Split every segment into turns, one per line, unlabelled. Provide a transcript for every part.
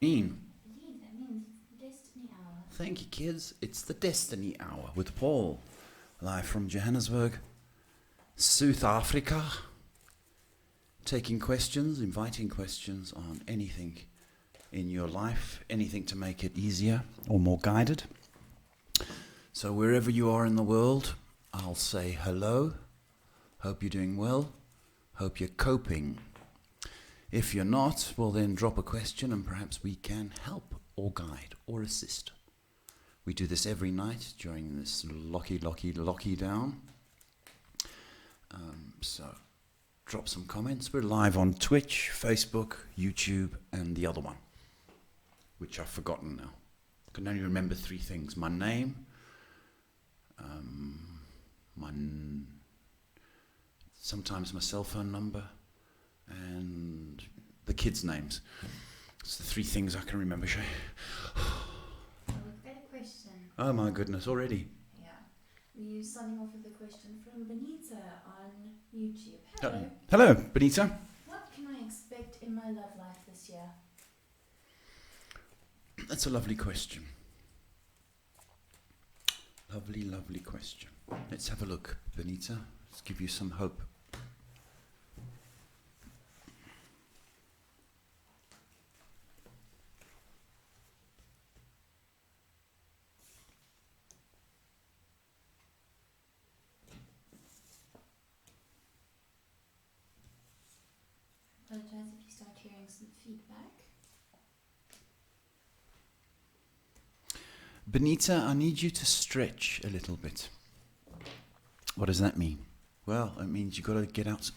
That means it's the Destiny Hour.
Thank you, kids. It's the Destiny Hour with Paul, live from Johannesburg, South Africa. Taking questions, inviting questions on anything in your life, anything to make it easier or more guided. So wherever you are in the world, I'll say hello. Hope you're doing well. Hope you're coping. If you're not, well then drop a question and perhaps we can help or guide or assist. We do this every night during this locky down. So drop some comments. We're live on Twitch, Facebook, YouTube, and the other one, which I've forgotten now. I can only remember three things: my name, sometimes my cell phone number, and the kids' names. It's the three things I can remember, Shay.
We've got a question.
Oh my goodness, already.
Yeah. We're starting off with a question from Benita on YouTube. Hello.
Hello, Benita.
What can I expect in my love life this year?
That's a lovely question. Lovely question. Let's have a look, Benita. Let's give you some hope.
I apologize if you start hearing some feedback.
Benita, I need you to stretch a little bit. What does that mean? Well, it means you've got to get out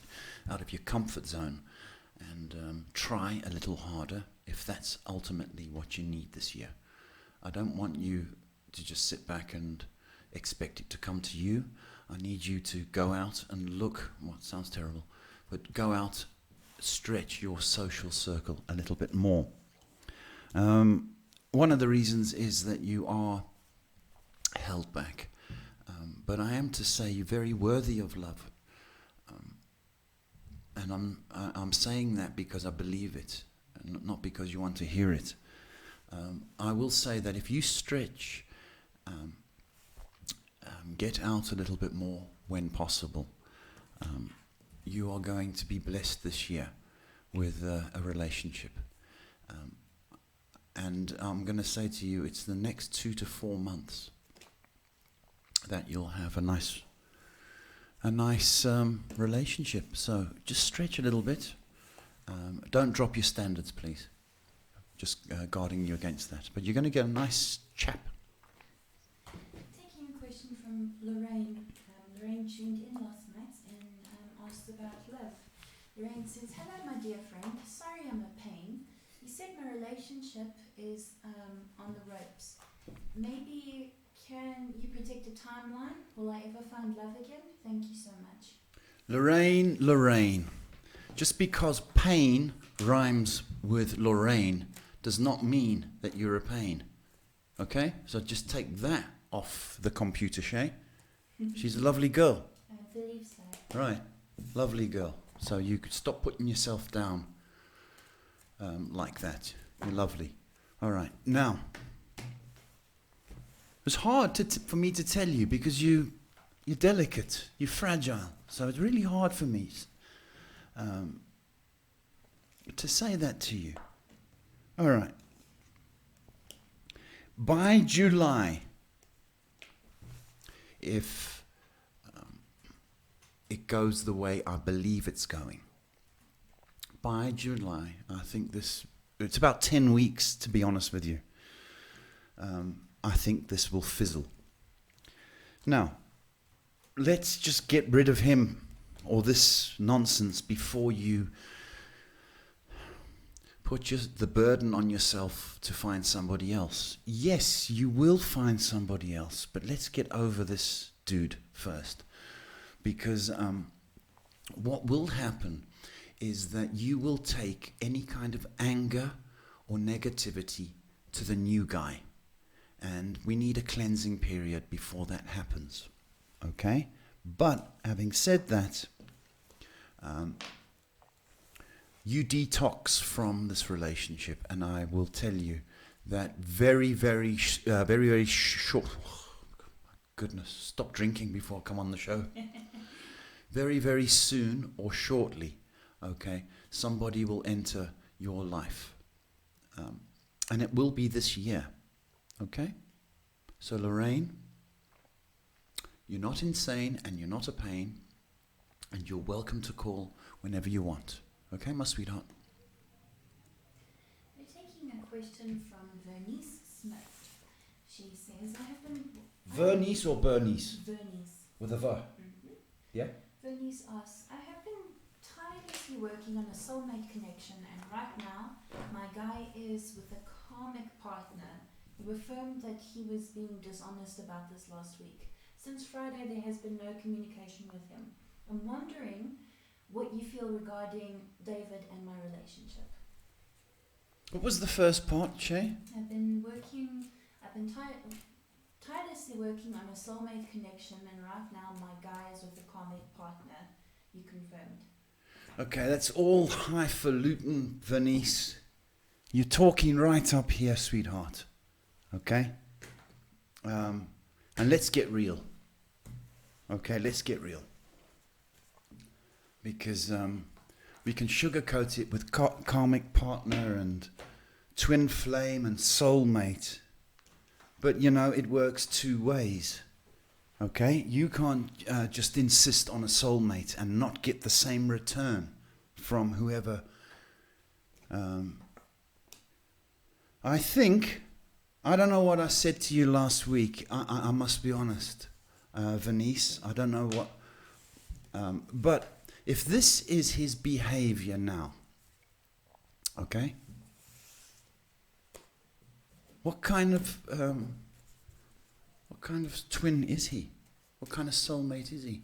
of your comfort zone and try a little harder if that's ultimately what you need this year. I don't want you to just sit back and expect it to come to you. I need you to go out and look, well, it sounds terrible, but go out, stretch your social circle a little bit more. One of the reasons is that you are held back. But I am to say you're very worthy of love. And I'm saying that because I believe it, and not because you want to hear it. I will say that if you stretch, get out a little bit more when possible, you are going to be blessed this year with a relationship. And I'm going to say to you, it's the next 2 to 4 months that you'll have a nice relationship. So just stretch a little bit. Don't drop your standards, please. Just guarding you against that. But you're going to get a nice chap.
Taking a question from Lorraine. Lorraine tuned in last night and asked about love. Lorraine says, "Hello, my dear friend. Sorry I'm a pain. You said my relationship is on the ropes. Maybe can you predict a timeline? Will I ever find love again? Thank you so much."
Lorraine. Just because pain rhymes with Lorraine does not mean that you're a pain. Okay? So just take that off the computer, Shay. She's a lovely girl.
I believe so.
Right. Lovely girl. So you could stop putting yourself down like that. You're lovely. All right. Now, it's hard for me to tell you because you're delicate, you're fragile. So it's really hard for me to say that to you. All right. By July, if it goes the way I believe it's going, by July, I think it's about 10 weeks, to be honest with you. I think this will fizzle. Now, let's just get rid of him or this nonsense before you put the burden on yourself to find somebody else. Yes, you will find somebody else, but let's get over this dude first. Because what will happen is that you will take any kind of anger or negativity to the new guy. And we need a cleansing period before that happens. Okay? But having said that, you detox from this relationship, and I will tell you that very short. Goodness, stop drinking before I come on the show. Very soon or shortly, okay, somebody will enter your life. And it will be this year, okay? So Lorraine, you're not insane and you're not a pain, and you're welcome to call whenever you want. Okay, my sweetheart?
We're taking a question from Vernice Smith. She says, I have been...
Vernice or Bernice?
Vernice.
With a V?
Mm-hmm.
Yeah?
Vernice asks, I have been tirelessly working on a soulmate connection, and right now my guy is with a karmic partner. He affirmed that he was being dishonest about this last week. Since Friday there has been no communication with him. I'm wondering what you feel regarding David and my relationship.
What was the first part, Shay?
I've been tirelessly working on a soulmate connection, and right now my guy is with a karmic partner. You confirmed.
Okay, that's all highfalutin, Vernice. You're talking right up here, sweetheart. Okay? And let's get real. Okay, let's get real. Because we can sugarcoat it with karmic partner and twin flame and soulmate. But, you know, it works two ways. Okay? You can't just insist on a soulmate and not get the same return from whoever. I don't know what I said to you last week. I must be honest, Vernice. I don't know what. But if this is his behavior now, okay? What kind of twin is he? What kind of soulmate is he?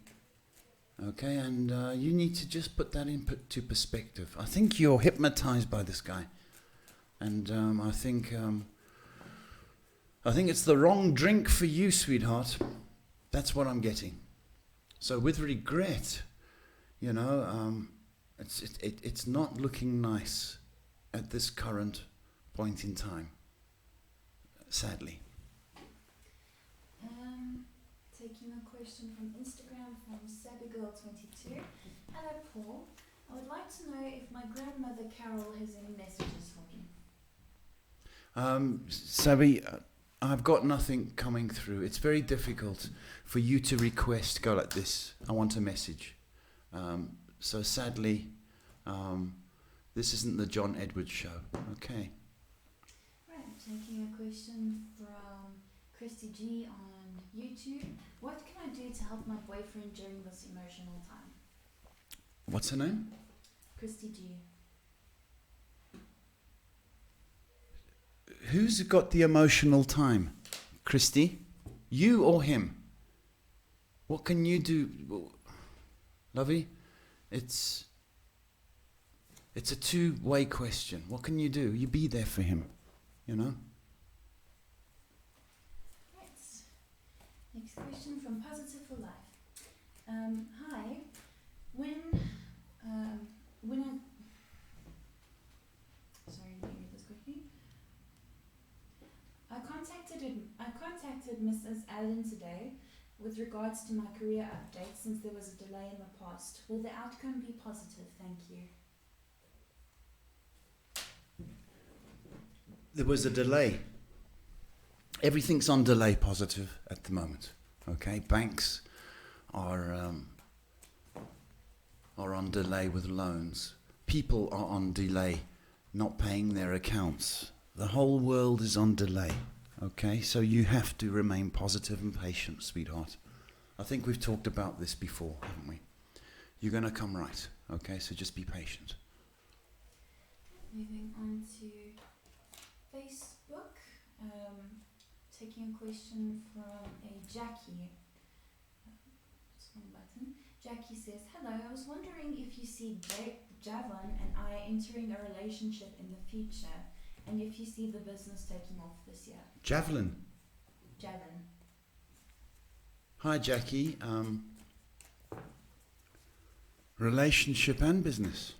Okay, and you need to just put that into perspective. I think you're hypnotized by this guy, and I think it's the wrong drink for you, sweetheart. That's what I'm getting. So with regret, you know, it's not looking nice at this current point in time. Sadly.
Taking a question from Instagram from SabbyGirl22. Hello, Paul. I would like to know if my grandmother Carol has any messages for me.
Sabby, I've got nothing coming through. It's very difficult for you to request, go like this, I want a message. So sadly, this isn't the John Edwards show. Okay.
Right, taking a question from Christy G on YouTube. What can I do to help my boyfriend during this emotional time?
What's her name?
Christy G.
Who's got the emotional time? Christy? You or him? What can you do? Lovey, it's a two-way question. What can you do? You be there for him, you know?
Right. Next question from Positive for Life. Hi. When sorry, let me read this quickly. I contacted Mrs. Allen today with regards to my career update since there was a delay in the past. Will the outcome be positive? Thank you.
There was a delay. Everything's on delay positive at the moment. Okay, banks are on delay with loans. People are on delay, not paying their accounts. The whole world is on delay. Okay, so you have to remain positive and patient, sweetheart. I think we've talked about this before, haven't we? You're going to come right. Okay, so just be patient.
Moving on to Facebook. Taking a question from a Jackie. Just one button. Jackie says, hello, I was wondering if you see Javon and I entering a relationship in the future, and if you see the business taking off this year.
Javelin.
Javon.
Hi, Jackie. Relationship and business.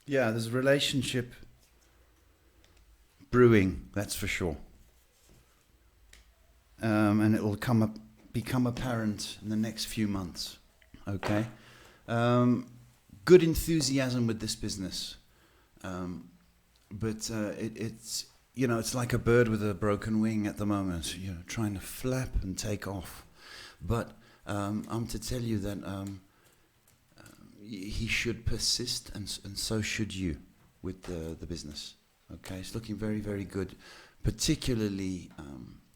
Yeah, there's a relationship brewing, that's for sure. And it will become apparent in the next few months. Okay? Good enthusiasm with this business. But it's, it's like a bird with a broken wing at the moment, trying to flap and take off. But I'm to tell you that he should persist, and so should you with the business. Okay, it's looking very, very good, particularly,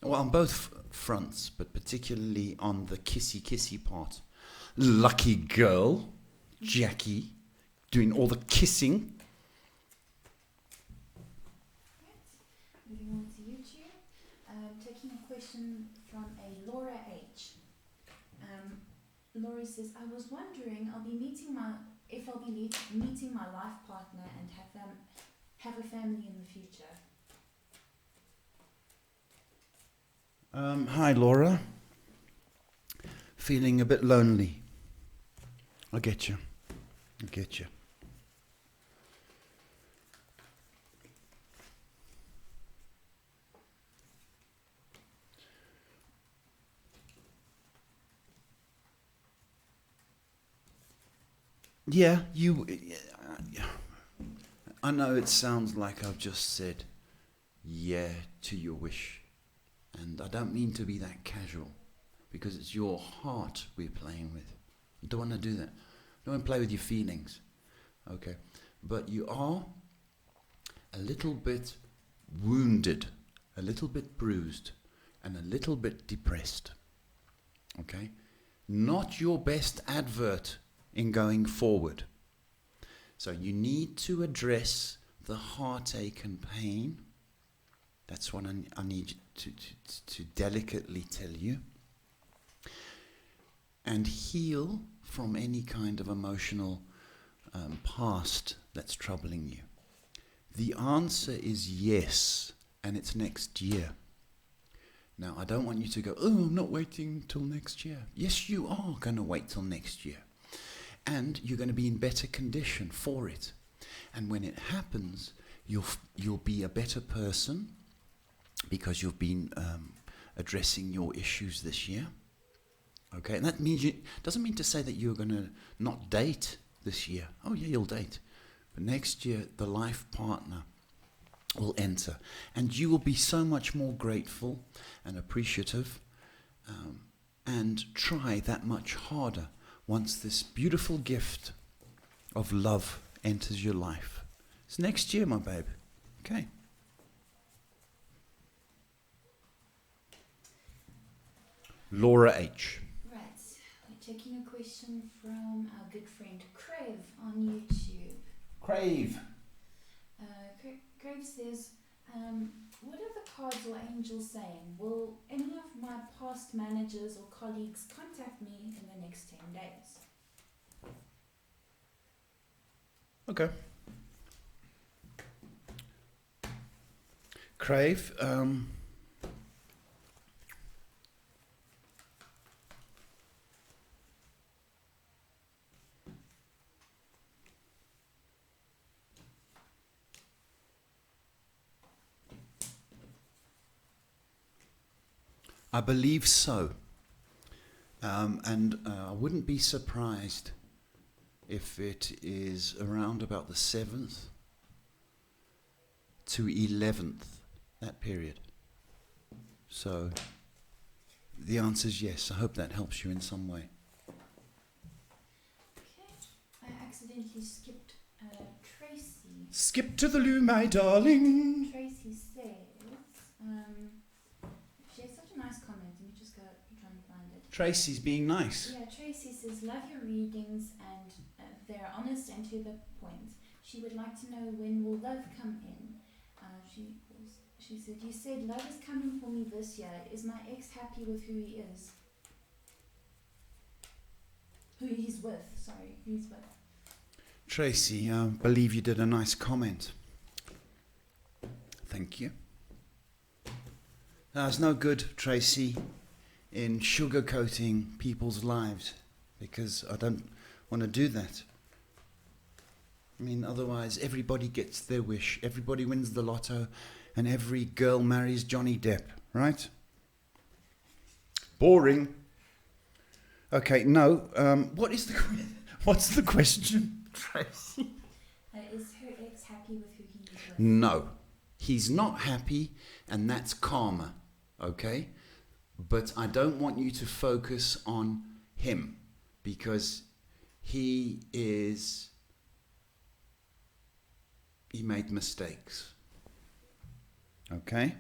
on both fronts, but particularly on the kissy part. Lucky girl, Jackie, doing all the kissing.
Moving on to YouTube. Taking a question from a Laura H. Laurie says, I was wondering if I'll be meeting my life partner and have a family in the future.
Hi, Laura. Feeling a bit lonely. I get you. Yeah, I know it sounds like I've just said yeah to your wish. And I don't mean to be that casual, because it's your heart we're playing with. I don't want to do that. I don't want to play with your feelings. Okay? But you are a little bit wounded, a little bit bruised, and a little bit depressed. Okay? Not your best advert in going forward. So you need to address the heartache and pain. That's what I need to delicately tell you. And heal from any kind of emotional past that's troubling you. The answer is yes, and it's next year. Now, I don't want you to go, I'm not waiting till next year. Yes, you are going to wait till next year. And you're going to be in better condition for it. And when it happens, you'll be a better person, because you've been addressing your issues this year. Okay, and that means doesn't mean to say that you're going to not date this year. Oh yeah, you'll date. But next year, the life partner will enter. And you will be so much more grateful and appreciative, and try that much harder once this beautiful gift of love enters your life. It's next year, my babe. Okay. Laura H.
Right, we're taking a question from our good friend Crave on YouTube.
Crave.
Crave says, what are the cards or angels saying? Will any of my past managers or colleagues contact me in the next 10 days?
Okay. Crave. I believe so. And I wouldn't be surprised if it is around about the 7th to 11th, that period. So the answer is yes. I hope that helps you in some way.
Okay, I accidentally skipped Tracy.
Skip to the loo, my darling.
Tracy says, she has such a nice comment. Let me just go try and find it.
Tracy's being nice.
Yeah, Tracy says, love your readings and they're honest and to the point. She would like to know, when will love come in? She said, you said love is coming for me this year. Is my ex happy with who he is? Who he's with.
Tracy, I believe you did a nice comment. Thank you. There's no good, Tracy, in sugarcoating people's lives, because I don't want to do that. I mean, otherwise everybody gets their wish. Everybody wins the lotto and every girl marries Johnny Depp, right? Boring. Okay, no. What's the question, Tracy?
Is her ex happy with who he is with?
No. He's not happy, and that's karma, okay? But I don't want you to focus on him, because he made mistakes. Okay?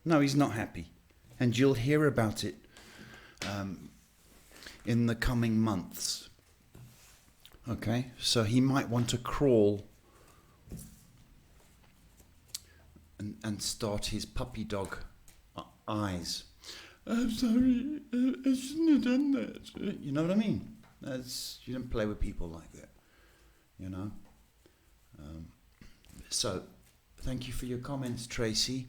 No, he's not happy. And you'll hear about it in the coming months. Okay? So he might want to crawl and start his puppy dog eyes. I'm sorry, I shouldn't have done that. You know what I mean? You don't play with people like that, you know? So, thank you for your comments, Tracy.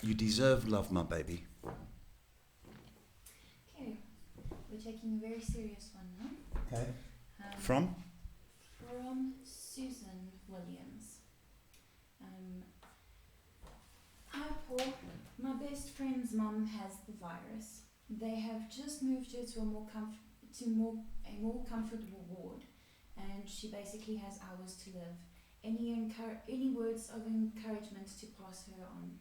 You deserve love, my baby.
Okay, we're taking a very serious one now.
Okay. From
Susan Williams. Hi Paul, my best friend's mum has the virus. They have just moved her to a more comfortable ward, and she basically has hours to live. Any words of encouragement to pass on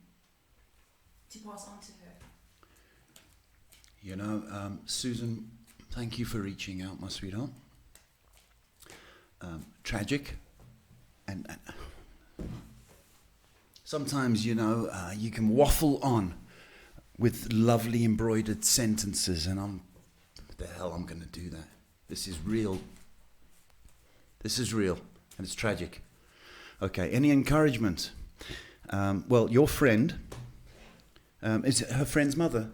to her?
You know, Susan, thank you for reaching out, my sweetheart. Tragic, and sometimes, you know, you can waffle on with lovely embroidered sentences, and what the hell I'm going to do that? This is real. This is real, and it's tragic. Okay, any encouragement? Well, your friend, is it her friend's mother?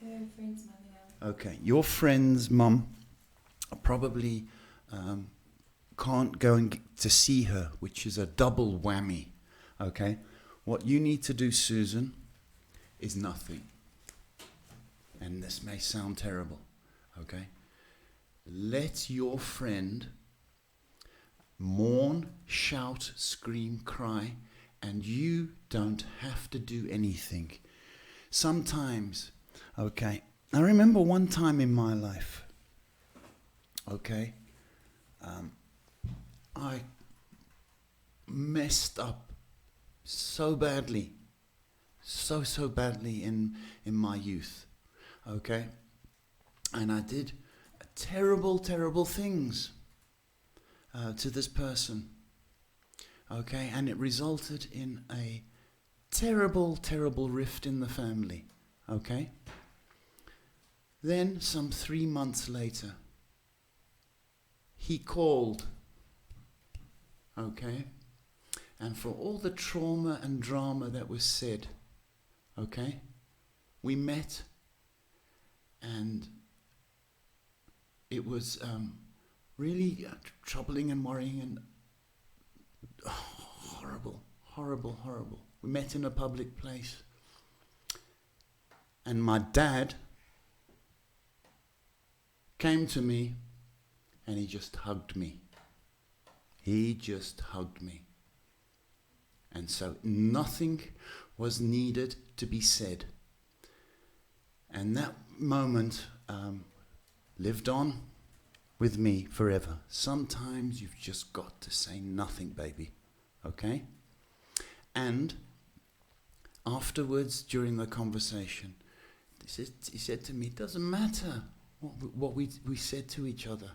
Her friend's mother, yeah.
Okay, your friend's mum probably can't go to see her, which is a double whammy. Okay, what you need to do, Susan, is nothing. And this may sound terrible. Okay, let your friend mourn, shout, scream, cry, and you don't have to do anything. Sometimes, okay, I remember one time in my life, okay, I messed up so badly, so badly in my youth, okay, and I did terrible things to this person, okay, and it resulted in a terrible rift in the family, okay. Then some 3 months later, he called, okay, and for all the trauma and drama that was said, okay, we met, and it was really troubling and worrying and horrible. We met in a public place, and my dad came to me and he just hugged me. And so nothing was needed to be said. And that moment lived on with me forever. Sometimes you've just got to say nothing, baby. Okay? And afterwards, during the conversation, he said to me, it doesn't matter what we said to each other.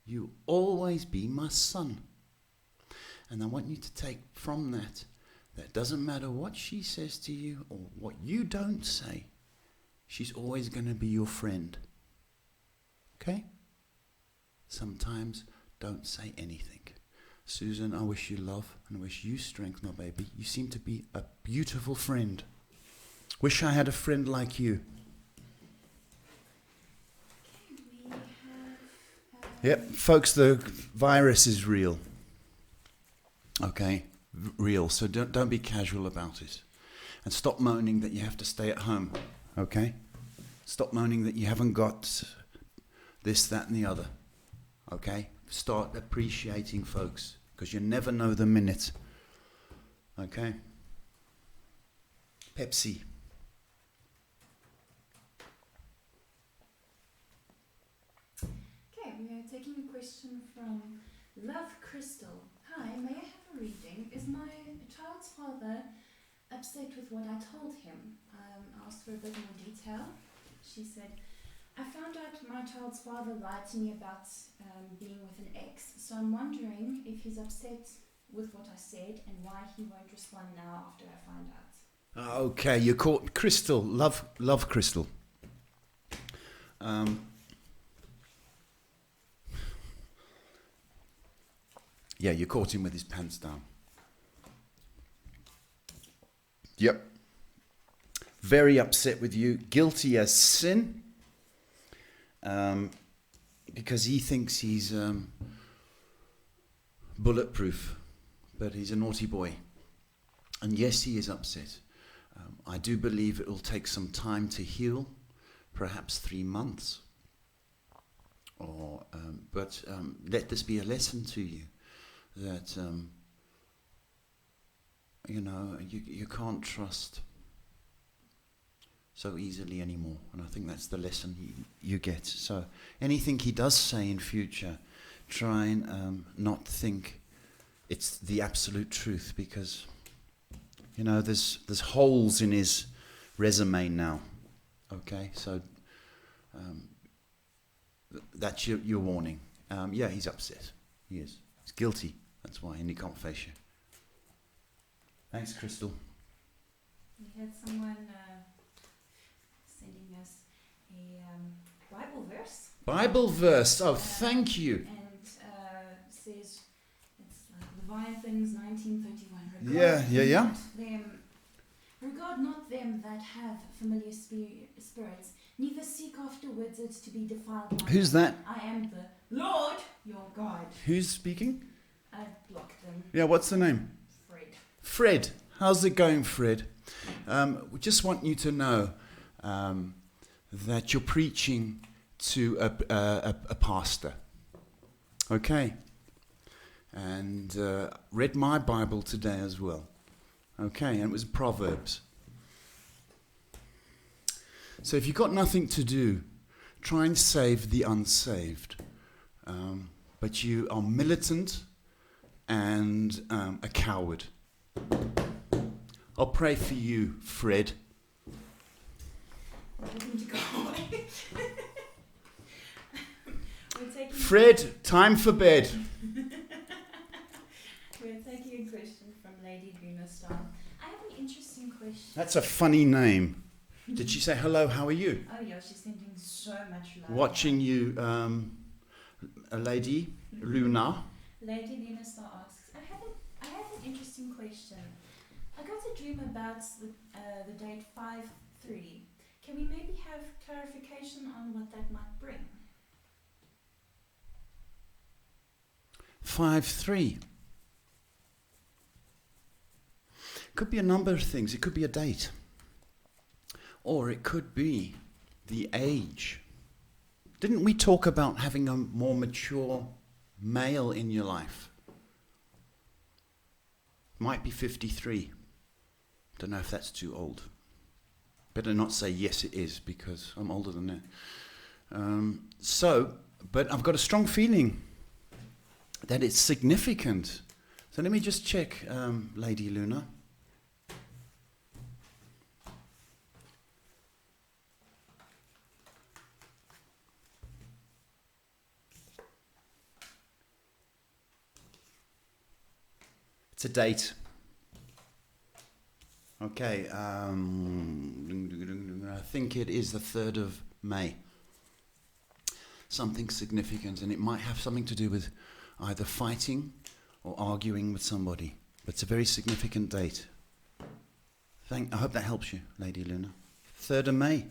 You always be my son. And I want you to take from that doesn't matter what she says to you or what you don't say, she's always going to be your friend. Okay? Sometimes don't say anything. Susan, I wish you love and I wish you strength, my baby. You seem to be a beautiful friend. Wish I had a friend like you. Yep, folks, the virus is real. Okay, real. So don't be casual about it. And stop moaning that you have to stay at home. Okay? Stop moaning that you haven't got this, that, and the other. Okay? Start appreciating folks, because you never know the minute. Okay? Pepsi.
Okay, we are taking a question from Love Crystal. Hi, may I have a reading? Is my child's father upset with what I told him? I asked for a bit more detail. She said, I found out my child's father lied to me about being with an ex, so I'm wondering if he's upset with what I said and why he won't respond now after I find out.
Okay, you caught Crystal. Love Crystal. Yeah, you caught him with his pants down. Yep. Very upset with you, guilty as sin, because he thinks he's bulletproof, but he's a naughty boy. And yes, he is upset. I do believe it will take some time to heal, perhaps 3 months. But let this be a lesson to you that you can't trust so easily anymore, and I think that's the lesson you get. So anything he does say in future, try and not think it's the absolute truth, because there's holes in his resume now. Okay, so that's your warning. Yeah, he's upset. He is. He's guilty. That's why, and he can't face you. Thanks, Crystal.
We had someone sending us a Bible verse.
Bible verse. Oh, thank you.
And says it's Leviathan 19:31. Regard not them that have familiar spirits, neither seek after wizards to be defiled.
Who's that?
I am the Lord your God.
Who's speaking?
I blocked them.
Yeah, what's the name? Fred. How's it going, Fred? We just want you to know that you're preaching to a pastor. Okay? And read my Bible today as well. Okay, and it was Proverbs. So if you've got nothing to do, try and save the unsaved. But you are militant and a coward. I'll pray for you, Fred. Fred, time for bed.
We're taking a question from Lady Luna Star. I have an interesting question.
That's a funny name. Did she say hello? How are you?
Oh yeah, she's sending so much love.
Watching you, a Lady Luna.
Lady Luna Star asks, I have an interesting question. I got a dream about the date 5/3. Can we maybe have clarification on what that might bring?
5/3. Could be a number of things. It could be a date. Or it could be the age. Didn't we talk about having a more mature male in your life? Might be 53. Don't know if that's too old. Better not say yes it is, because I'm older than that. But I've got a strong feeling that it's significant. So let me just check, Lady Luna. It's a date. Okay, I think it is the 3rd of May. Something significant, and it might have something to do with either fighting or arguing with somebody. But it's a very significant date. I hope that helps you, Lady Luna. 3rd of May.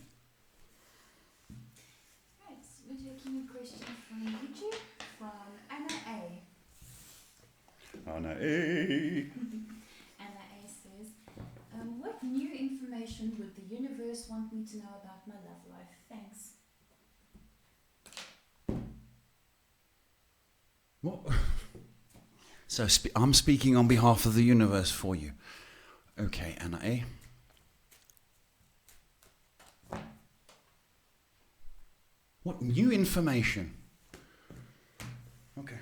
Right, we're taking a question from YouTube, from Anna A.
Anna A.
Anna A says, what new information would the universe want me to know about my love life? Thanks.
So I'm speaking on behalf of the universe for you. Okay, Anna A. What new information? Okay.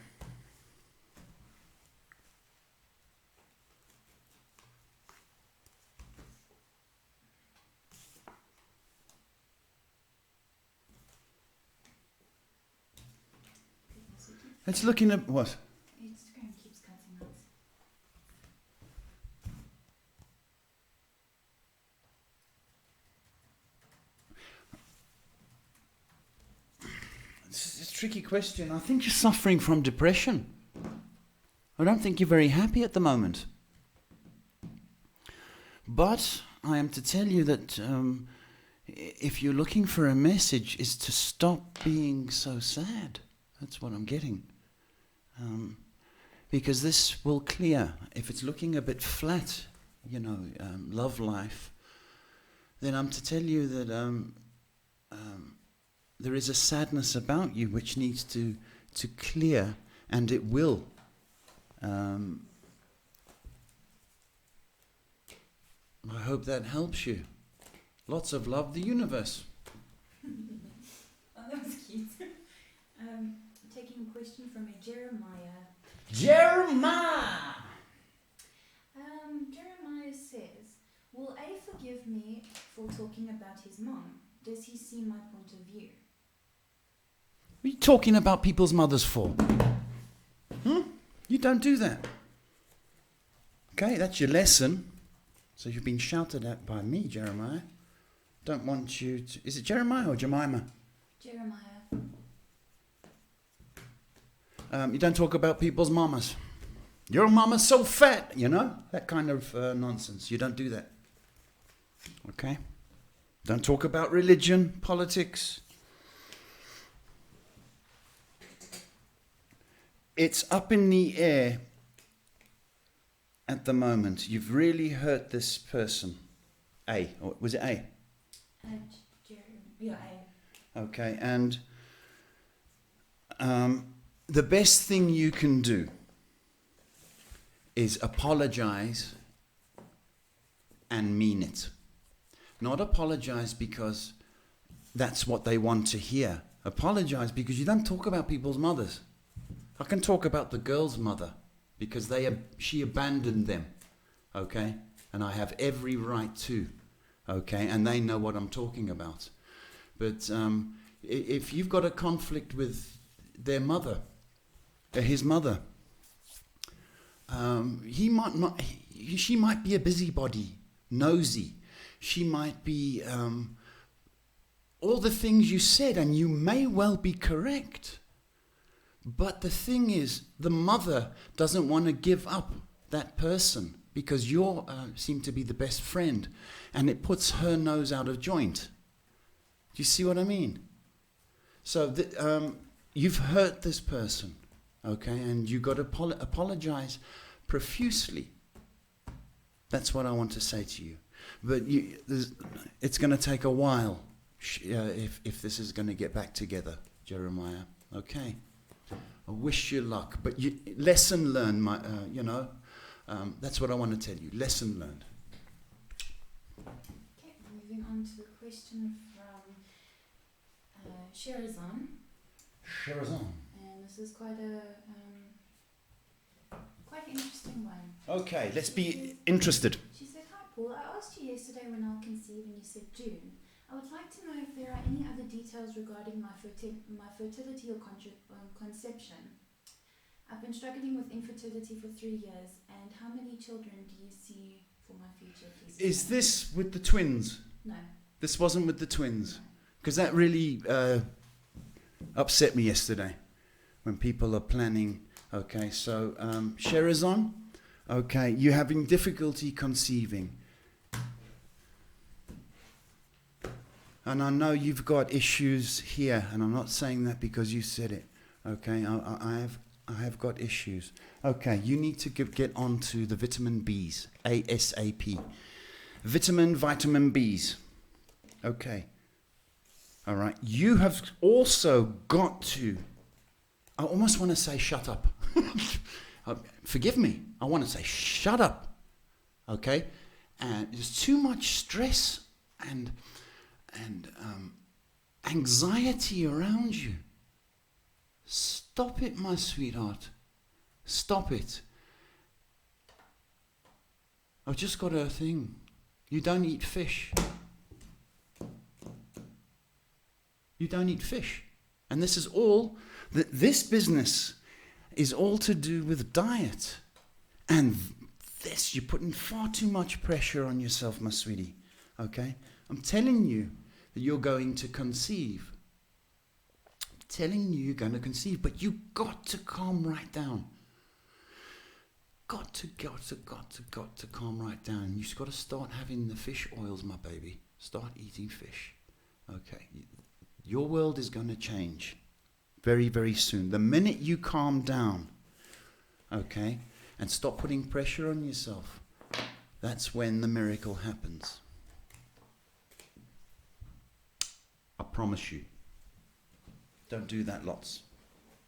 It's looking at what?
Instagram keeps cutting out.
It's a tricky question. I think you're suffering from depression. I don't think you're very happy at the moment. But I am to tell you that if you're looking for a message, is to stop being so sad. That's what I'm getting. Because this will clear. If it's looking a bit flat, love life, then I'm to tell you that there is a sadness about you which needs to clear, and it will. I hope that helps you. Lots of love, the universe.
Oh, that was cute. Taking a question from a Jeremiah.
Jeremiah!
Jeremiah says, will A forgive me for talking about his mom? Does he see my point of view?
What are you talking about people's mothers for? You don't do that. Okay, that's your lesson. So you've been shouted at by me, Jeremiah. Don't want you to... Is it Jeremiah or Jemima?
Jeremiah.
You don't talk about people's mamas. Your mama's so fat, that kind of nonsense. You don't do that. Okay? Don't talk about religion, politics. It's up in the air at the moment. You've really hurt this person. A. Or was it A?
Yeah, A.
Okay, and the best thing you can do is apologize and mean it. Not apologize because that's what they want to hear. Apologize because you don't talk about people's mothers. I can talk about the girl's mother because she abandoned them, okay? And I have every right to, okay? And they know what I'm talking about. But if you've got a conflict with their mother, his mother, she might be a busybody, nosy. She might be all the things you said, and you may well be correct. But the thing is, the mother doesn't want to give up that person because you seem to be the best friend, and it puts her nose out of joint. Do you see what I mean? So you've hurt this person, okay, and you've got to apologize profusely. That's what I want to say to you. But it's going to take a while if this is going to get back together, Jeremiah. Okay. I wish you luck. But lesson learned, that's what I want to tell you. Lesson learned.
Okay, moving on to a question from Sherazan.
Sherazan.
And this is quite an interesting one.
Okay, let's be interested.
She said, hi Paul, I asked you yesterday when I'll conceive and you said June. I would like to know if there are any other details regarding my fertility or conception. I've been struggling with infertility for 3 years, and how many children do you see for my future, please?
Is this with the twins?
No.
This wasn't with the twins? Because that really upset me yesterday when people are planning. Okay, so Sherazan, okay, you're having difficulty conceiving. And I know you've got issues here, and I'm not saying that because you said it. Okay, I have got issues. Okay, you need to get on to the vitamin Bs, ASAP. Vitamin Bs. Okay. All right. You have also got to, I almost want to say shut up. Forgive me. I want to say, shut up. Okay? And there's too much stress and anxiety around you. Stop it, my sweetheart. Stop it. I've just got a thing. You don't eat fish. You don't eat fish. And this is all, this business is all to do with diet. And this, you're putting far too much pressure on yourself, my sweetie. Okay? I'm telling you that you're going to conceive. I'm telling you you're going to conceive, but you've got to calm right down. Got to calm right down. You've got to start having the fish oils, my baby. Start eating fish. Okay? Your world is going to change very, very soon. The minute you calm down, okay, and stop putting pressure on yourself, that's when the miracle happens. I promise you. Don't do that lots.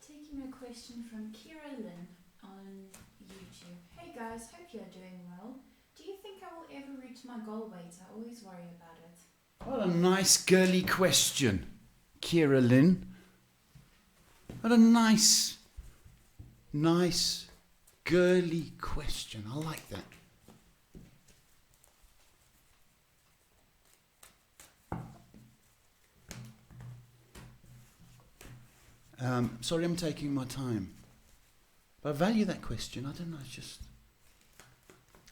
Taking a question from Kira Lynn on YouTube. Hey guys, hope you're doing well. Do you think I will ever reach my goal weight? I always worry about it.
What a nice girly question, Kira Lynn. What a nice girly question. I like that. Sorry, I'm taking my time. But I value that question. I don't know, it's just...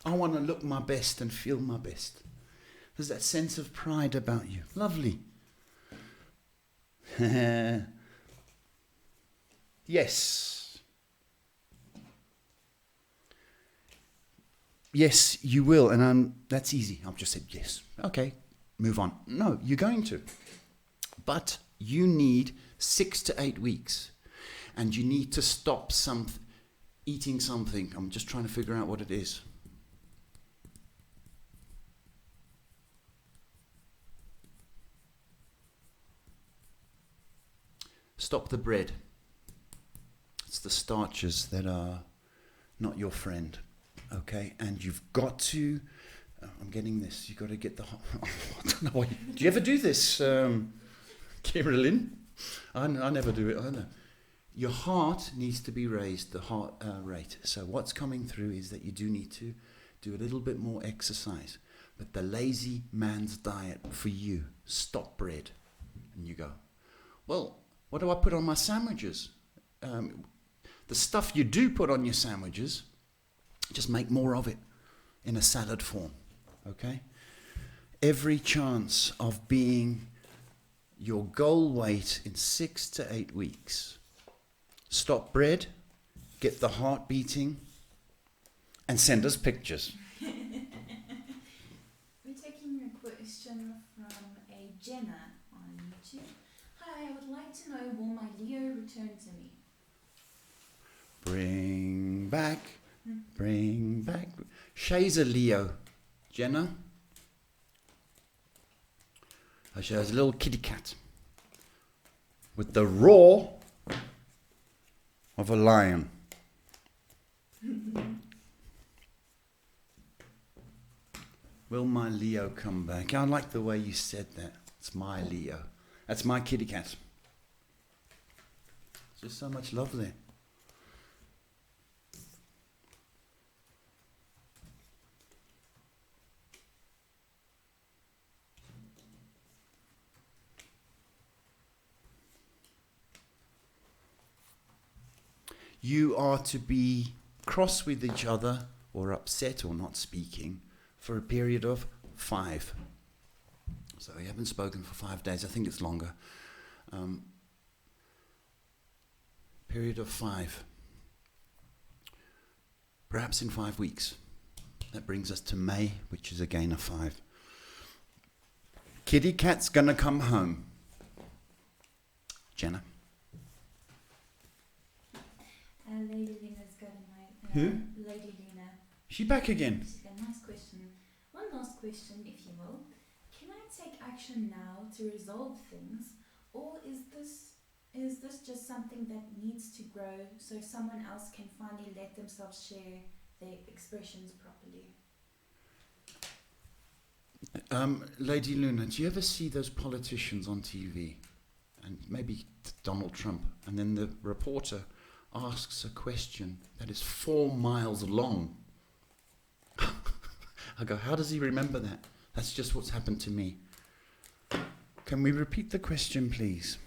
I want to look my best and feel my best. There's that sense of pride about you. Lovely. Yes. Yes, you will. And that's easy. I've just said yes. Okay, move on. No, you're going to. But you need 6 to 8 weeks. And you need to stop eating something. I'm just trying to figure out what it is. Stop the bread. It's the starches that are not your friend. Okay? And you've got to... I'm getting this. You've got to get the... I don't know why. Do you ever do this, Carolyn? I never do it either. Your heart needs to be raised, the heart rate. So what's coming through is that you do need to do a little bit more exercise. But the lazy man's diet for you, stop bread. And you go, well, what do I put on my sandwiches? The stuff you do put on your sandwiches, just make more of it in a salad form. Okay? Every chance of being your goal weight in 6 to 8 weeks. Stop bread, get the heart beating, and send us pictures.
We're taking a question from a Jenna on YouTube. Hi, I would like to know, will my Leo return to me?
Bring back. Shay's a Leo. Jenna? She has a little kitty cat with the roar of a lion. Will my Leo come back? I like the way you said that. It's my Leo. That's my kitty cat. There's just so much love there. You are to be cross with each other or upset or not speaking for a period of 5. So you haven't spoken for 5 days. I think it's longer. Period of 5. Perhaps in 5 weeks. That brings us to May, which is again a 5. Kitty cat's gonna come home. Jenna?
Lady Lena's got a
Who?
Lady Lena.
She back again.
She's got a nice question. One last question, if you will. Can I take action now to resolve things, or is this Is this just something that needs to grow so someone else can finally let themselves share their expressions properly?
Lady Luna, do you ever see those politicians on TV? And maybe Donald Trump. And then the reporter asks a question that is 4 miles long. I go, how does he remember that? That's just what's happened to me. Can we repeat the question, please?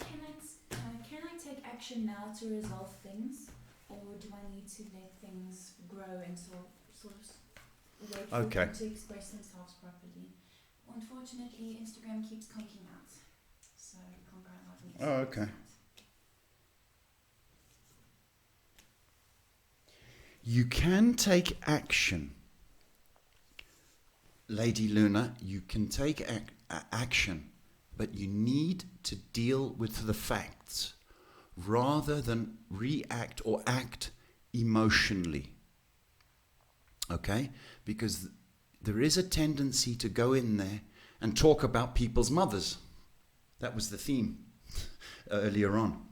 Can I take action now to resolve things, or do I need to let things grow and sort of wait for them to express themselves properly? Unfortunately, Instagram keeps conking out, so I can't go out and
Oh, okay. You can take action. Lady Luna, you can take action, but you need to deal with the facts rather than react or act emotionally. Okay? Because there is a tendency to go in there and talk about people's mothers. That was the theme earlier on.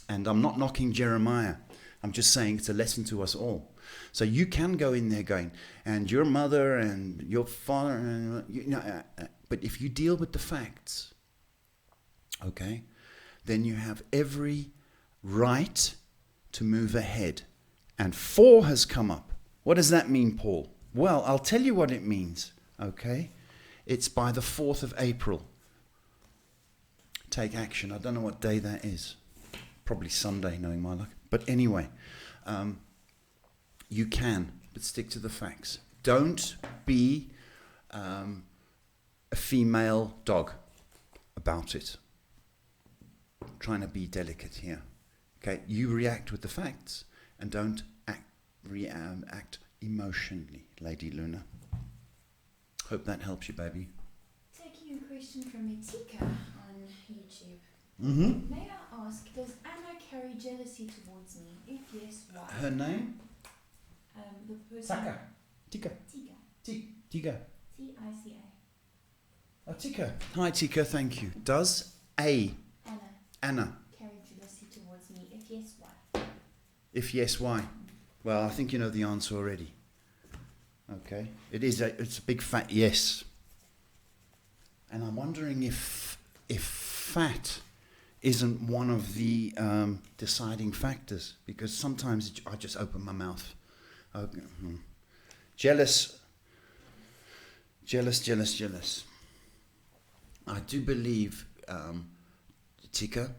And I'm not knocking Jeremiah. I'm just saying it's a lesson to us all. So you can go in there going, and your mother and your father, and but if you deal with the facts, okay, then you have every right to move ahead. And 4 has come up. What does that mean, Paul? Well, I'll tell you what it means, okay? It's by the 4th of April. Take action. I don't know what day that is. Probably Sunday, knowing my luck. But anyway, you can, but stick to the facts. Don't be a female dog about it. I'm trying to be delicate here. Okay, you react with the facts and don't react emotionally, Lady Luna. Hope that helps you, baby.
Taking a question from Etika on YouTube.
Mm-hmm.
May I ask, does Anna carry jealousy towards me? If yes, why?
Her name?
The person.
Saka. Tika.
Tika.
Tika.
Tica.
Oh, Tika. Hi, Tika. Thank you. Does Anna
carry jealousy towards me? If yes, why?
If yes, why? Well, I think you know the answer already. Okay. It's a big fat yes. And I'm wondering if fat isn't one of the deciding factors, because sometimes I just open my mouth. Okay. Jealous. I do believe, Tika,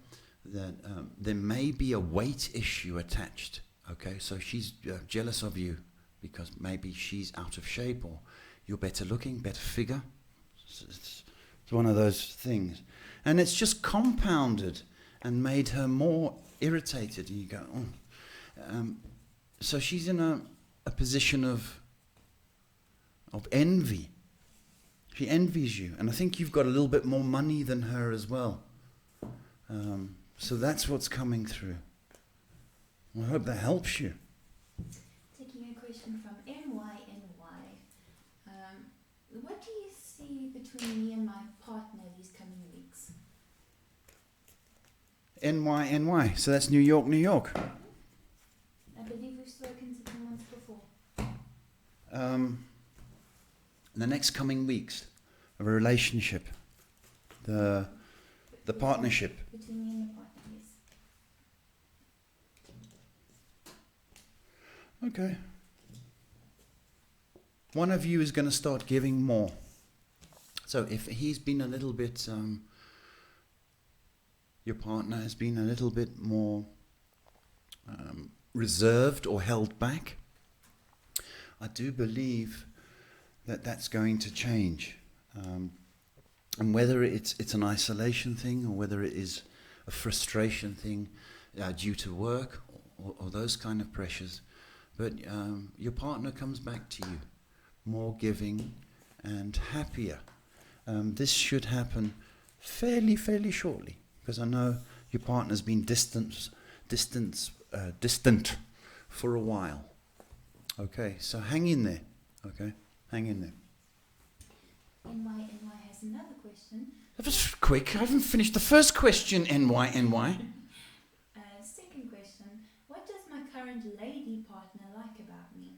that there may be a weight issue attached. Okay, so she's jealous of you because maybe she's out of shape or you're better looking, better figure. It's one of those things. And it's just compounded and made her more irritated. And you go, oh. So she's in a position of envy. She envies you. And I think you've got a little bit more money than her as well. So that's what's coming through. I hope that helps you.
Taking a question from NYNY. What do you see between me and my partner these coming weeks?
NYNY. So that's New York, New York.
I believe we've spoken to them once before.
The next coming weeks of a relationship. The partnership.
Between me and the partner, yes.
Okay. One of you is going to start giving more. So if he's been a little bit, your partner has been a little bit more reserved or held back, I do believe that that's going to change. And whether it's an isolation thing or whether it is a frustration thing due to work or those kind of pressures, but your partner comes back to you more giving and happier. This should happen fairly shortly, because I know your partner's been distant for a while. Okay, so hang in there. Okay, hang in there.
NY has that's another question.
That was quick. I haven't finished the first question, NY.
Second question. What does my current lady partner like about me?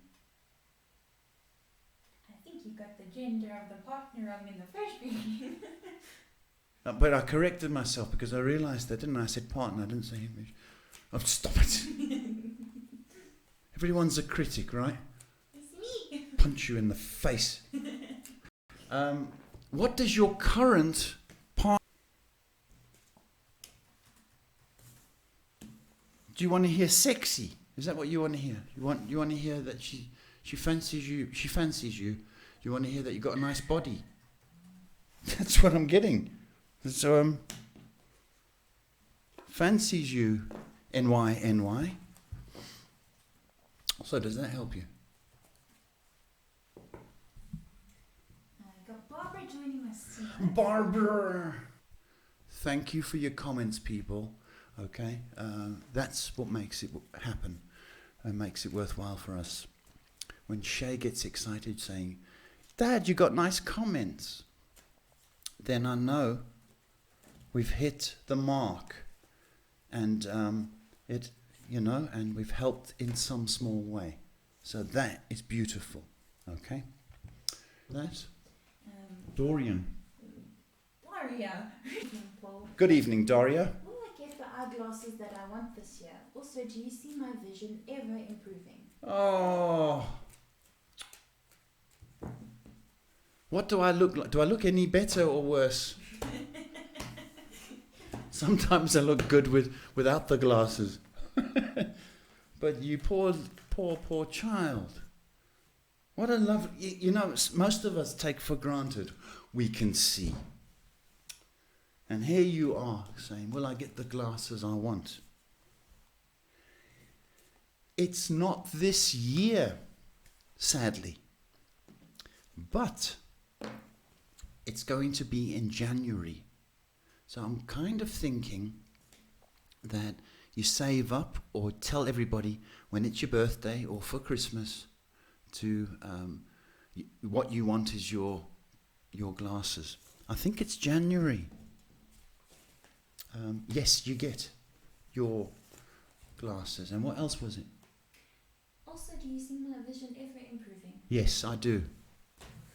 I think you got the gender of the partner wrong in the first reading.
But I corrected myself because I realised that, didn't I? I said partner, I didn't say image. Oh, stop it. Everyone's a critic, right?
It's me.
Punch you in the face. What does your current partner... Do you want to hear sexy? Is that what you want to hear? You want to hear that she fancies you? She fancies you. You want to hear that you got a nice body? That's what I'm getting. So fancies you, NY. So does that help you?
Got Barbara joining us.
Barbara! Thank you for your comments, people. Okay, that's what makes it happen and makes it worthwhile for us. When Shay gets excited saying, Dad, you got nice comments, then I know we've hit the mark, and and we've helped in some small way. So that is beautiful. Okay, that's Dorian.
Daria. Paul.
Good evening, Daria.
Will I get the eyeglasses that I want this year? Also, do you see my vision ever improving?
Oh. What do I look like? Do I look any better or worse? Sometimes I look good without the glasses. But you poor child. What a lovely... most of us take for granted we can see. And here you are saying, will I get the glasses I want? It's not this year, sadly. But it's going to be in January. So I'm kind of thinking that you save up or tell everybody when it's your birthday or for Christmas to what you want is your glasses. I think it's January. Yes, you get your glasses. And what else was it?
Also, do you see my vision ever improving?
Yes, I do.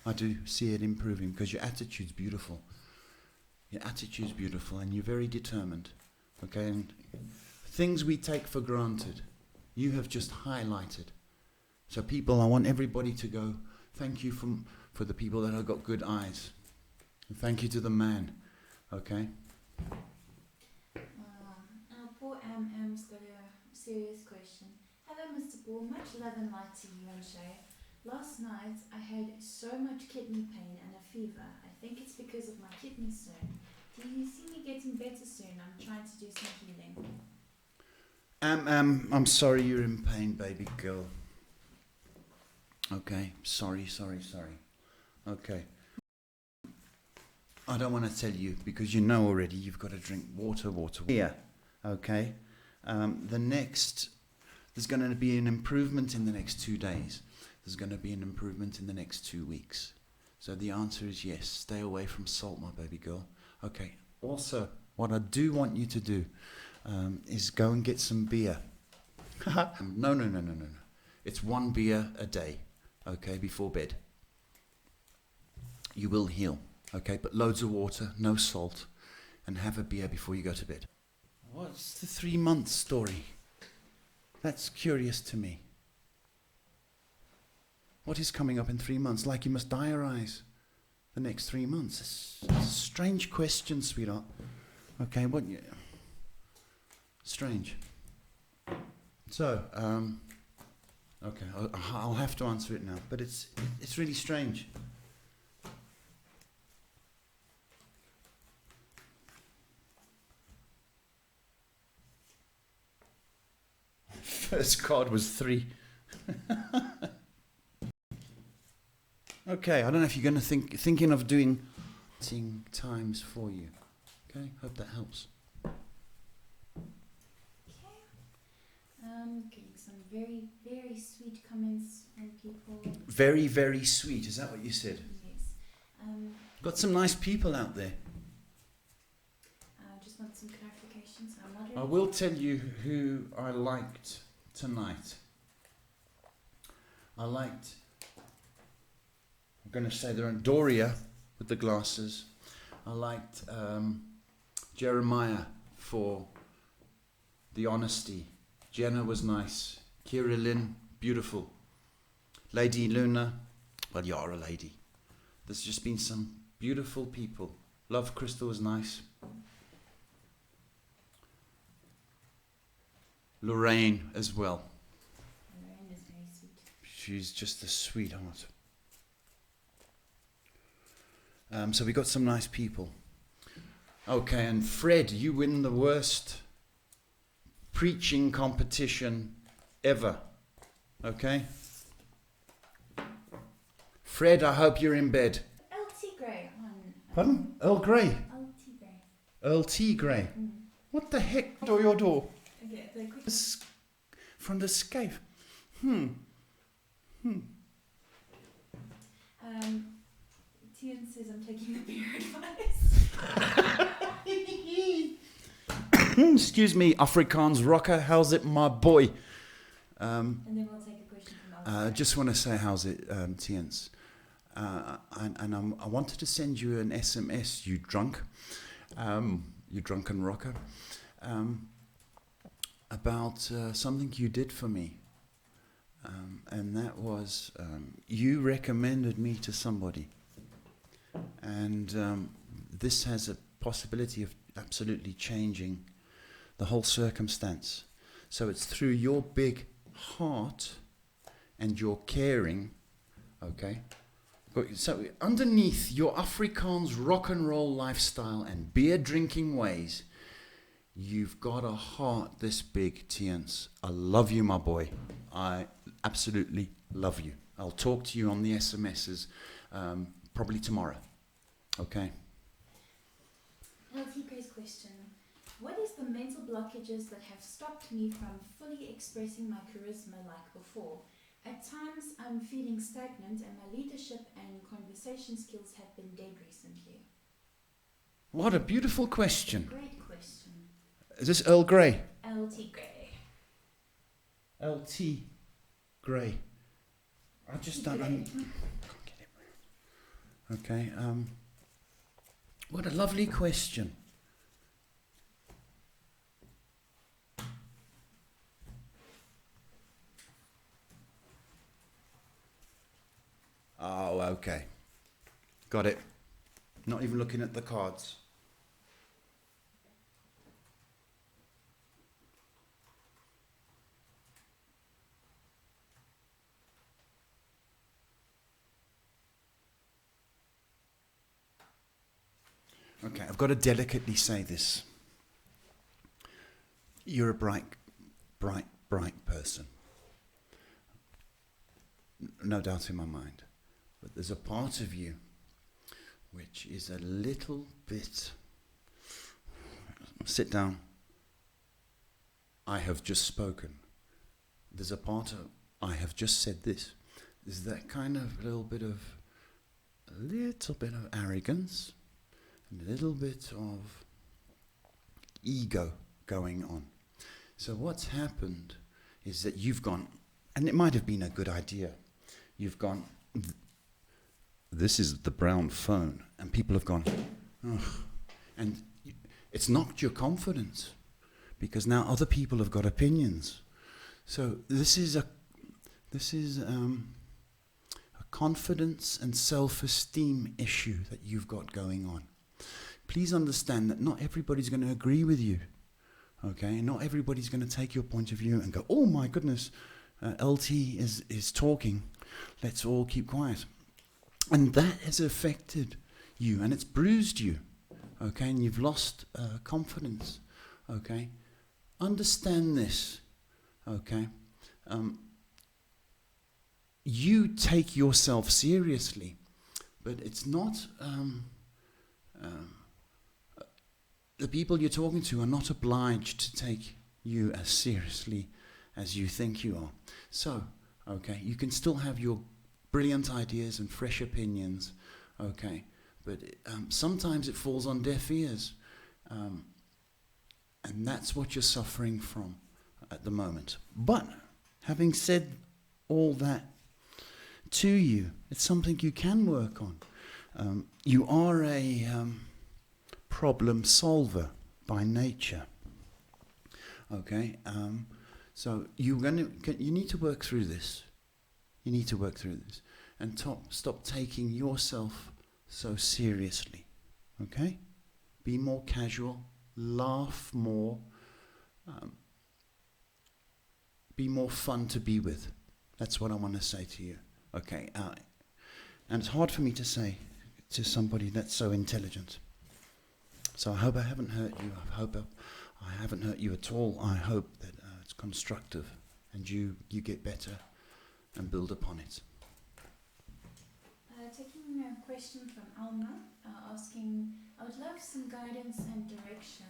I do see it improving because your attitude's beautiful. Your attitude's beautiful and you're very determined. Okay, and things we take for granted, you have just highlighted. So people, I want everybody to go, thank you for the people that have got good eyes. And thank you to the man. Okay?
Poor Am's got a serious question. Hello, Mr. Paul. Much love and light to you and Shay. Last night I had so much kidney pain and a fever. I think it's because of my kidney stone. Do you see me getting better soon? I'm trying to do some healing.
I'm sorry you're in pain, baby girl. Okay, sorry. Okay. I don't want to tell you because you know already you've got to drink water. Here, okay. There's going to be an improvement in the next 2 days. There's going to be an improvement in the next 2 weeks. So the answer is yes. Stay away from salt, my baby girl. Okay. Also, what I do want you to do is go and get some beer. No. It's 1 beer a day, okay, before bed. You will heal, okay, but loads of water, no salt, and have a beer before you go to bed. What's the 3-month story? That's curious to me. What is coming up in 3 months? Like you must diarize the next 3 months. It's a strange question, sweetheart. Okay, strange. So, okay, I'll have to answer it now, but it's really strange. First card was 3. Okay, I don't know if you're going to thinking of doing times for you. Okay, hope that helps.
Getting some very, very sweet comments from people.
Very, very sweet. Is that what you said?
Yes.
Got some nice people out there.
I just want some clarifications.
I will tell you who I liked tonight. I'm going to say they're in Doria with the glasses. I liked Jeremiah for the honesty. Jenna was nice. Kira Lynn, beautiful. Lady Luna, well, you are a lady. There's just been some beautiful people. Love Crystal was nice. Lorraine as well.
Lorraine is very sweet.
She's just a sweetheart. So we got some nice people. Okay, and Fred, you win the worst preaching competition ever. Okay? Fred, I hope you're in bed.
LT Grey.
Pardon? Earl Grey.
LT Grey.
Earl T. Grey. What the heck? Door your door.
Okay, the quick.
From the scave.
Tian says I'm taking the beer advice.
Excuse me, Afrikaans rocker. How's it, my boy?
And then we'll take a question from
I just want to say, how's it, Tiens? I wanted to send you an SMS, you drunk, you drunken rocker, about something you did for me. And that was, you recommended me to somebody. And this has a possibility of absolutely changing the whole circumstance. So it's through your big heart and your caring, okay? So underneath your Afrikaans rock and roll lifestyle and beer drinking ways, you've got a heart this big, Tiens. I love you, my boy. I absolutely love you. I'll talk to you on the SMSs probably tomorrow. Okay?
LT Grey's question. What is the mental blockages that have stopped me from fully expressing my charisma like before? At times, I'm feeling stagnant and my leadership and conversation skills have been dead recently.
What a beautiful question.
Great question.
Is this Earl Grey?
LT Grey.
LT Grey. I just don't know. Can't get it. Okay. What a lovely question. Oh, okay. Got it. Not even looking at the cards. Okay, I've got to delicately say this. You're a bright person. No doubt in my mind. But there's a part of you which is a little bit... Sit down. I have just spoken. There's a part of... I have just said this. There's that kind of little bit of arrogance, and a little bit of ego going on. So what's happened is that you've gone, and it might have been a good idea, you've gone, this is the brown phone, and people have gone, ugh, and it's knocked your confidence, because now other people have got opinions. So this is a confidence and self-esteem issue that you've got going on. Please understand that not everybody's going to agree with you, okay? Not everybody's going to take your point of view and go, oh my goodness, LT is talking, let's all keep quiet. And that has affected you, and it's bruised you, okay? And you've lost confidence, okay? Understand this, okay? You take yourself seriously, but it's not... the people you're talking to are not obliged to take you as seriously as you think you are. So, okay, you can still have your brilliant ideas and fresh opinions, okay, but sometimes it falls on deaf ears. And that's what you're suffering from at the moment. But having said all that to you, it's something you can work on. You are a problem solver by nature. Okay, so you need to work through this. You need to work through this, and stop taking yourself so seriously. Okay, be more casual, laugh more, be more fun to be with. That's what I want to say to you. Okay, and it's hard for me to say to somebody that's so intelligent. So I hope I haven't hurt you. I hope I haven't hurt you at all. I hope that it's constructive and you get better and build upon it.
Taking a question from Alma, asking, I would love some guidance and direction,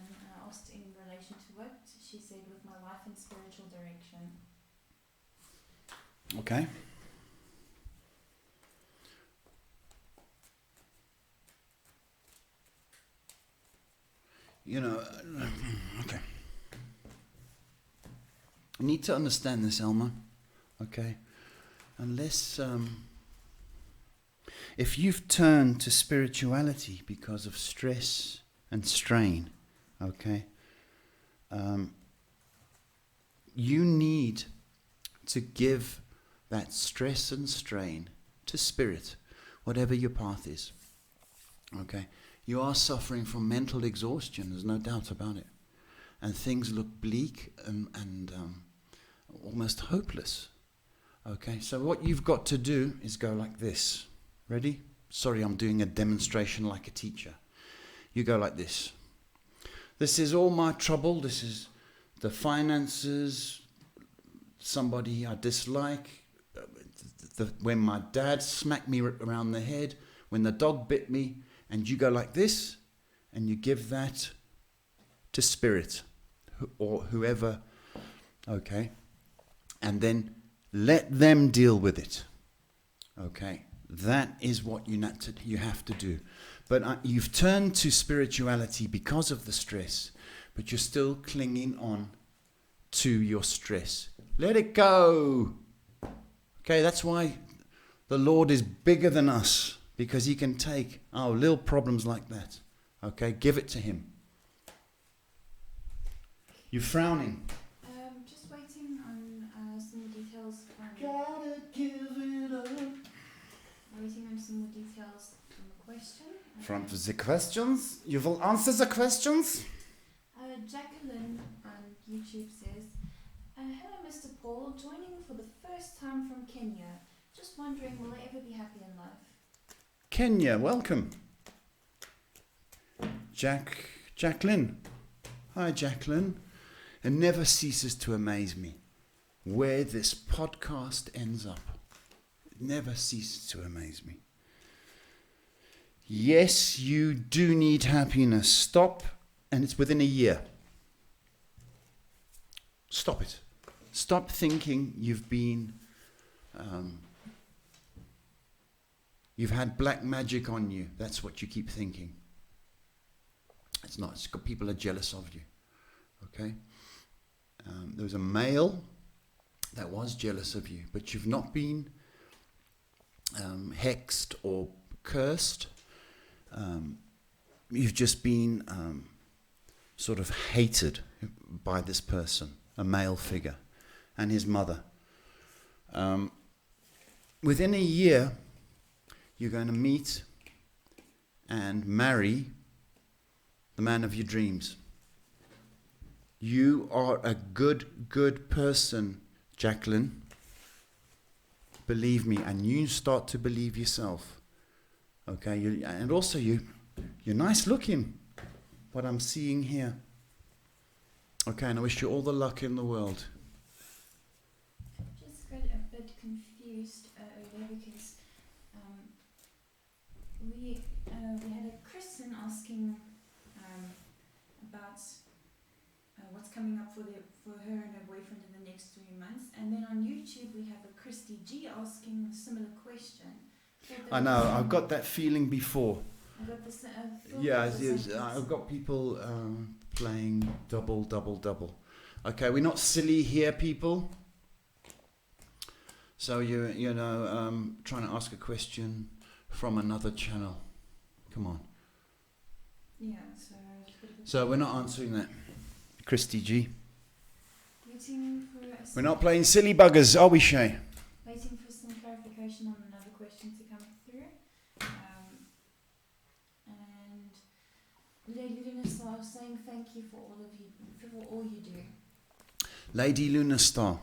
asked in relation to what she said with my life and spiritual direction.
Okay. Okay. You need to understand this, Alma. Okay. Unless, if you've turned to spirituality because of stress and strain, okay, you need to give that stress and strain to spirit, whatever your path is. Okay. You are suffering from mental exhaustion, there's no doubt about it. And things look bleak and almost hopeless. Okay, so what you've got to do is go like this. Ready? Sorry, I'm doing a demonstration like a teacher. You go like this. This is all my trouble. This is the finances, somebody I dislike, when my dad smacked me around the head, when the dog bit me. And you go like this, and you give that to spirit, or whoever, okay? And then let them deal with it, okay? That is what you have to do. But you've turned to spirituality because of the stress, but you're still clinging on to your stress. Let it go. Okay, that's why the Lord is bigger than us. Because he can take our little problems like that. Okay, give it to him. You're frowning.
Just waiting on some more details.
Gotta give it up.
Waiting on some more details from the question.
From the questions? You will answer the questions?
Jacqueline on YouTube says, hello Mr. Paul, joining for the first time from Kenya. Just wondering, will I ever be happy in life?
Kenya, welcome. Jacqueline. Hi, Jacqueline. It never ceases to amaze me where this podcast ends up. It never ceases to amaze me. Yes, you do need happiness. Stop, and it's within a year. Stop it. Stop thinking you've been... You've had black magic on you. That's what you keep thinking. It's not. It's got, people are jealous of you. Okay? There was a male that was jealous of you, but you've not been hexed or cursed. You've just been sort of hated by this person, a male figure, and his mother. Within a year, you're going to meet and marry the man of your dreams. You are a good person, Jacqueline. Believe me, and you start to believe yourself. Okay, and also you're nice looking, what I'm seeing here. Okay, and I wish you all the luck in the world.
Just got a bit confused earlier because we had a Kristen asking about what's coming up for her and her boyfriend in the next 3 months, and then on YouTube we have a Christy G asking a similar question.
I know, I've got that feeling before.
I got the thought
Yeah,
of the
yes,
sentence.
I've got people playing double, double, double. Okay, we're not silly here, people. So you know, trying to ask a question from another channel. Come on.
Yeah, so it's a bit of a
So we're not answering that, Christy G.
waiting for
We're not playing silly buggers, are we, Shay?
waiting for some clarification on another question to come through. And Lady Lunastar saying thank you for all you do.
Lady Lunar Star.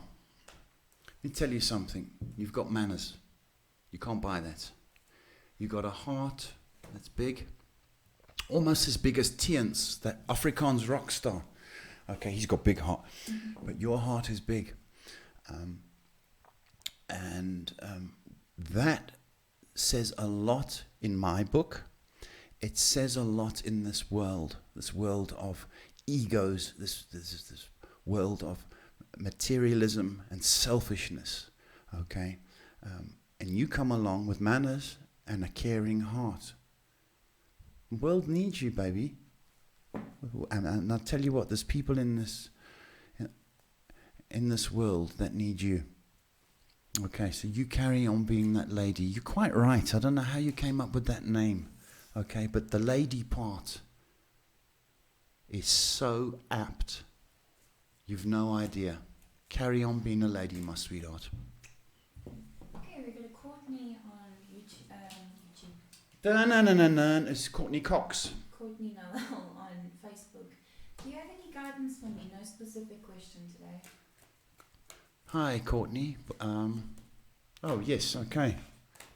Let me tell you something. You've got manners. You can't buy that. You've got a heart that's big. Almost as big as Tiens, that Afrikaans rock star. Okay, he's got big heart. But your heart is big. That says a lot in my book. It says a lot in this world of egos, this world of materialism and selfishness. Okay? And you come along with manners and a caring heart. The world needs you, baby. And I'll tell you what, there's people in this world that need you. Okay, so you carry on being that lady. You're quite right. I don't know how you came up with that name. Okay, but the lady part is so apt. You've no idea. Carry on being a lady, my sweetheart.
Okay, we've got a Courtney on YouTube.
Dun-dun-dun-dun-dun. It's Courtney Cox.
Courtney Noel on Facebook. Do you have any guidance for me? No specific question today.
Hi, Courtney. Oh yes, okay.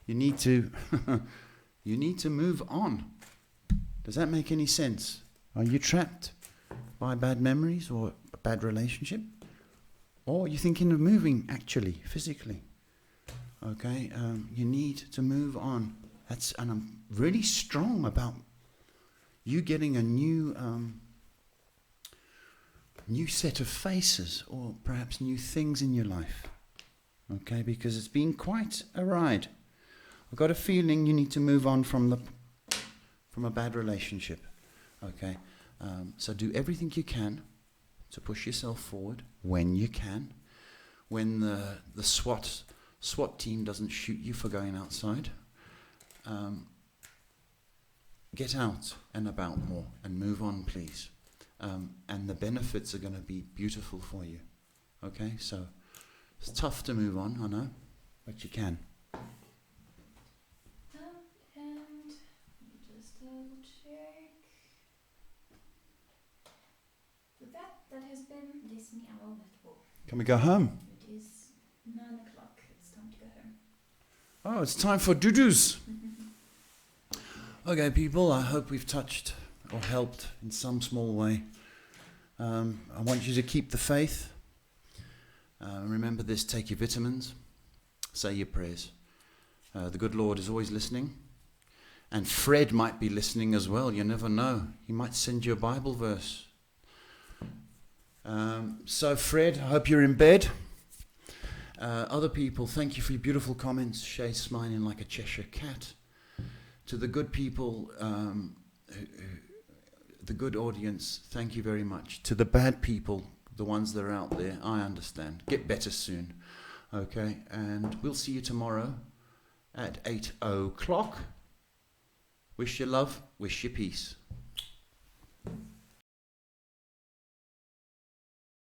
You need to you need to move on. Does that make any sense? Are you trapped by bad memories or a bad relationship? Or are you thinking of moving actually, physically? Okay, you need to move on. And I'm really strong about you getting a new set of faces, or perhaps new things in your life. Okay, because it's been quite a ride. I've got a feeling you need to move on from a bad relationship. Okay, so do everything you can to push yourself forward when you can. When the SWAT team doesn't shoot you for going outside, get out and about more and move on, please. And the benefits are going to be beautiful for you. Okay, so it's tough to move on, I know, but you can.
And let me just double check. With that has been Destiny Hour with Paul.
Can we go home?
It is 9 o'clock. It's time to go home.
Oh, it's time for doo-doos. Okay, people, I hope we've touched or helped in some small way. I want you to keep the faith. Remember this, take your vitamins, say your prayers. The good Lord is always listening. And Fred might be listening as well, you never know. He might send you a Bible verse. So Fred, I hope you're in bed. Other people, thank you for your beautiful comments. Shay's smiling like a Cheshire cat. To the good people, the good audience, thank you very much. To the bad people, the ones that are out there, I understand. Get better soon. Okay, and we'll see you tomorrow at 8 o'clock. Wish you love, wish you peace.